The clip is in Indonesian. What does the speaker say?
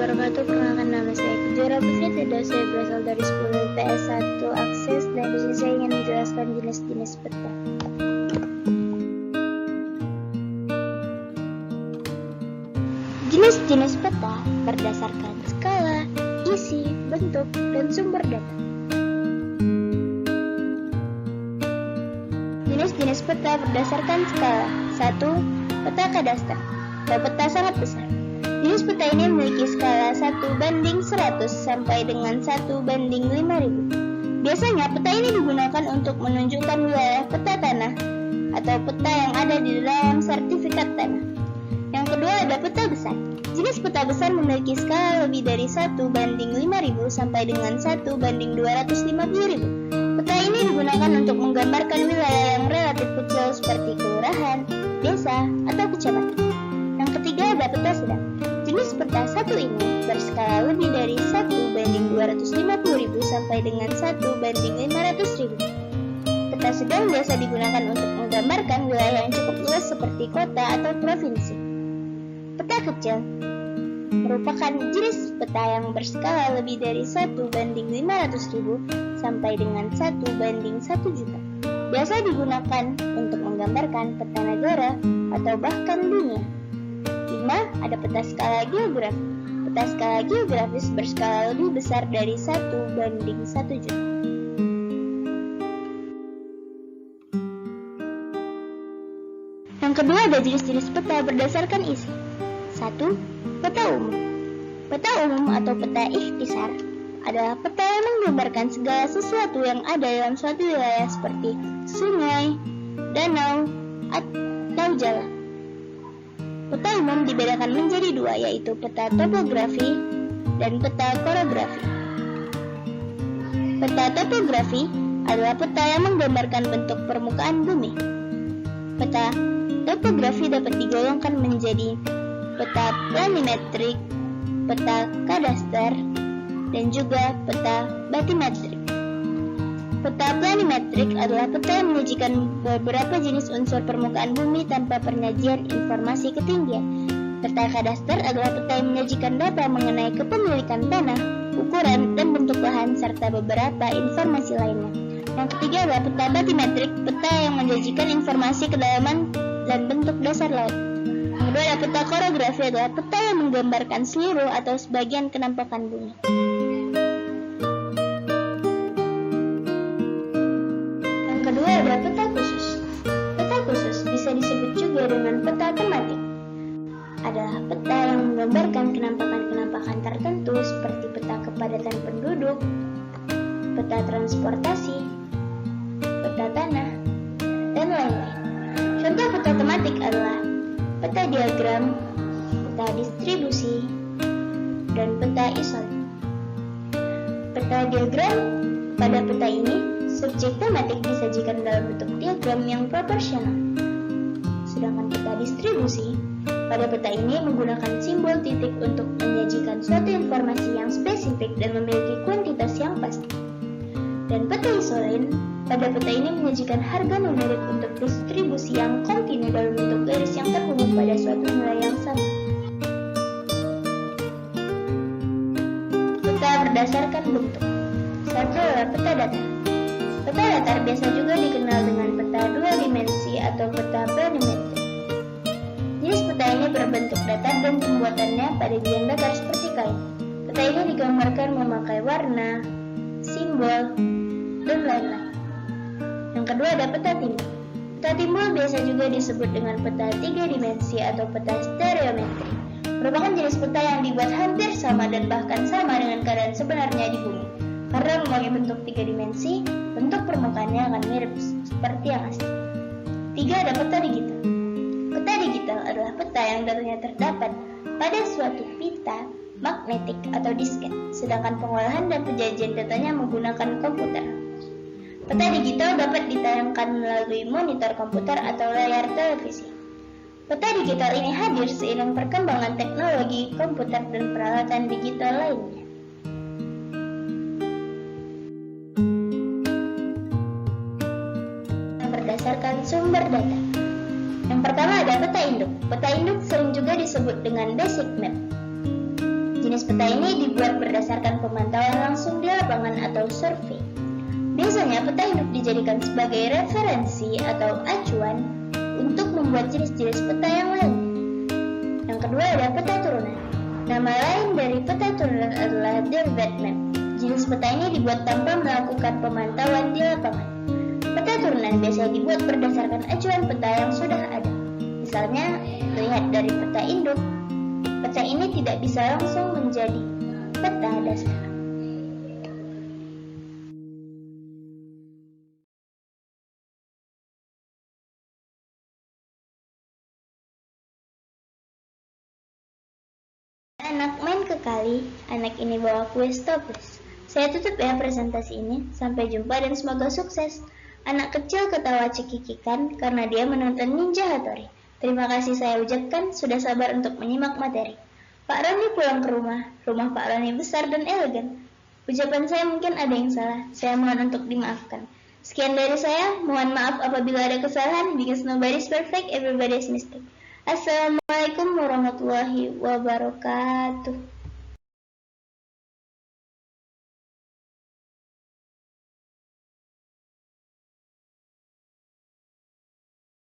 wabarakatuh. Perkenalkan, nama saya Kejora Putri. Tidak, saya berasal dari 10 IPS 1 Akses, dan di sini saya ingin menjelaskan jenis-jenis peta. Jenis-jenis peta berdasarkan skala, isi, bentuk, dan sumber data. Jenis-jenis peta berdasarkan skala. 1. Peta kadaster atau peta sangat besar. Jenis peta ini memiliki skala 1:100 sampai dengan 1:5000. Biasanya peta ini digunakan untuk menunjukkan wilayah peta tanah atau peta yang ada di dalam sertifikat tanah. Yang kedua ada peta besar. Jenis peta besar memiliki skala lebih dari 1:5000 sampai dengan 1:250.000. Peta ini digunakan untuk menggambarkan wilayah yang relatif kecil seperti kelurahan, desa, atau kecamatan. Yang ketiga ada peta sedang. Jenis peta satu ini berskala lebih dari 1:250.000 sampai dengan 1:500.000. Peta sedang biasa digunakan untuk menggambarkan wilayah yang cukup luas seperti kota atau provinsi. Peta kecil merupakan jenis peta yang berskala lebih dari 1:500.000 sampai dengan 1:1.000.000. Biasa digunakan untuk menggambarkan peta negara atau bahkan dunia. 5. Ada peta skala geografi. Peta skala geografis berskala lebih besar dari 1:1.000.000. Yang kedua ada jenis-jenis peta berdasarkan isi. 1. Peta umum. Peta umum atau peta ikhtisar adalah peta yang menggambarkan segala sesuatu yang ada dalam suatu wilayah seperti sungai, danau, atau jalan. Peta umum dibedakan menjadi dua, yaitu peta topografi dan peta korografi. Peta topografi adalah peta yang menggambarkan bentuk permukaan bumi. Peta topografi dapat digolongkan menjadi peta planimetrik, peta kadaster, dan juga peta batimetrik. Peta planimetrik adalah peta yang menyajikan beberapa jenis unsur permukaan bumi tanpa penyajian informasi ketinggian. Peta kadaster adalah peta yang menyajikan data mengenai kepemilikan tanah, ukuran, dan bentuk lahan, serta beberapa informasi lainnya. Yang ketiga adalah peta batimetrik, peta yang menyajikan informasi kedalaman dan bentuk dasar laut. Yang kedua adalah peta korografi, adalah peta yang menggambarkan seluruh atau sebagian kenampakan bumi. Kedua adalah peta khusus. Peta khusus bisa disebut juga dengan peta tematik. Adalah peta yang menggambarkan kenampakan-kenampakan tertentu seperti peta kepadatan penduduk, peta transportasi, peta tanah, dan lain-lain. Contoh peta tematik adalah peta diagram, peta distribusi, dan peta isolat. Peta diagram, pada peta ini subjek tematik disajikan dalam bentuk diagram yang proporsional. Sedangkan peta distribusi, pada peta ini menggunakan simbol titik untuk menyajikan suatu informasi yang spesifik dan memiliki kuantitas yang pasti. Dan peta isolin, pada peta ini menyajikan harga numerik untuk distribusi yang kontinu dalam bentuk garis yang terhubung pada suatu nilai yang sama. Peta berdasarkan bentuk. Satu adalah peta datar. Peta datar biasa juga dikenal dengan peta dua dimensi atau peta planimetrik. Jenis peta ini berbentuk datar dan pembuatannya pada bidang datar seperti kain. Peta ini digambarkan memakai warna, simbol, dan lain-lain. Yang kedua ada peta timbul. Peta timbul biasa juga disebut dengan peta tiga dimensi atau peta stereometri. Merupakan jenis peta yang dibuat hampir sama dan bahkan sama dengan keadaan sebenarnya di bumi. Karena memakai bentuk tiga dimensi, bentuk permukaannya akan mirip seperti yang asli. 3. Ada peta digital. Peta digital adalah peta yang datanya terdapat pada suatu pita magnetik atau disket, sedangkan pengolahan dan penyajian datanya menggunakan komputer. Peta digital dapat ditayangkan melalui monitor komputer atau layar televisi. Peta digital ini hadir seiring perkembangan teknologi komputer dan peralatan digital lainnya. Berdasarkan sumber data. Yang pertama ada peta induk. Peta induk sering juga disebut dengan basic map. Jenis Jenis peta ini dibuat berdasarkan pemantauan langsung di lapangan atau survei. Biasanya peta induk dijadikan sebagai referensi atau acuan untuk membuat jenis-jenis peta yang lain. Yang kedua ada peta turunan. Nama lain dari peta turunan adalah derivative map. Jenis peta ini dibuat tanpa melakukan pemantauan di lapangan. Peta turunan biasanya dibuat berdasarkan acuan peta yang sudah ada. Misalnya, lihat dari peta induk. Peta ini tidak bisa langsung menjadi peta dasar. Anak main ke kali, anak ini bawa kue stoples. Saya tutup ya presentasi ini. Sampai jumpa dan semoga sukses. Anak kecil ketawa cekikikan karena dia menonton Ninja Hattori. Terima kasih saya ucapkan sudah sabar untuk menyimak materi. Pak Roni pulang ke rumah. Rumah Pak Roni besar dan elegan. Ucapan saya mungkin ada yang salah. Saya mohon untuk dimaafkan. Sekian dari saya. Mohon maaf apabila ada kesalahan. Because nobody is perfect, everybody is mistake. Assalamualaikum warahmatullahi wabarakatuh.